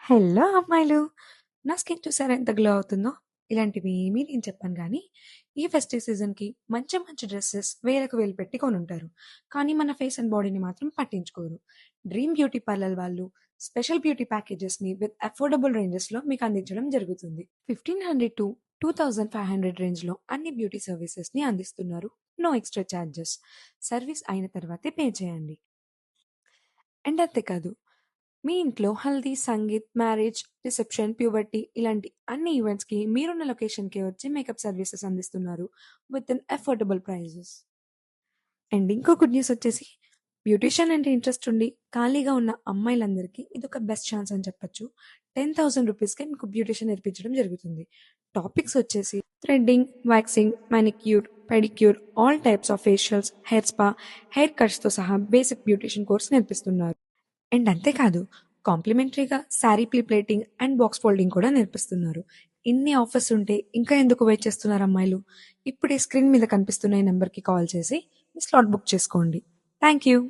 Hello అమ్మాయిలు! నా skin చూసారా ఎంత గ్లో అవుతుందో? ఇలాంటివి ఏమీ నేను చెప్పను గానీ, ఈ ఫెస్టివ్ సీజన్‌కి మంచి మంచి డ్రెసెస్ వేలకు వేలు పెట్టి కొనుంటారు. కానీ మన ఫేస్ అండ్ బాడీని మాత్రం పట్టించుకోరు. డ్రీమ్ బ్యూటీ పార్లర్ వాళ్ళు స్పెషల్ బ్యూటీ ప్యాకేజెస్‌ని విత్ అఫోర్డబుల్ రేంజెస్‌లో మీకు అందించడం జరుగుతుంది. 1500-2500 రేంజ్‌లో అన్ని బ్యూటీ సర్వీసెస్‌ని అందిస్తున్నారు. No extra charges. సర్వీస్ అయిన తర్వాతే పే చేయండి. అండ్ అంతేకాదు మీ ఇంట్లో haldi, sangeet, marriage, reception, puberty ఇలాంటి అన్ని ఈవెంట్స్‌కి మీరున్న లొకేషన్‌కే వచ్చి మేకప్ సర్వీసెస్ అందిస్తున్నారు. With an affordable prices. And ఇంకో గుడ్ న్యూస్ వచ్చేసి బ్యూటీషియన్ అంటే ఇంట్రెస్ట్ ఉండి ఖాళీగా ఉన్న అమ్మాయిలందరికీ ఇదొక బెస్ట్ ఛాన్స్ అని చెప్పొచ్చు. 10,000 రూపీస్‌కే మీకు బ్యూటీషియన్ నేర్పించడం జరుగుతుంది. టాపిక్స్ వచ్చేసి threading, waxing, manicure, pedicure, all types of facials, hair spa, hair కట్స్‌తో సహా బేసిక్ బ్యూటీషియన్ కోర్స్ నేర్పిస్తున్నారు. అండ్ అంతేకాదు కాంప్లిమెంటరీగా sari pleating and box folding కూడా నేర్పిస్తున్నారు. ఇన్ని ఆఫర్స్ ఉంటే ఇంకా ఎందుకు వెయిట్ చేస్తున్నారు అమ్మాయిలు? ఇప్పుడే స్క్రీన్ మీద కనిపిస్తున్న ఈ నెంబర్‌కి కాల్ చేసి మీ స్లాట్ బుక్ చేసుకోండి. Thank you.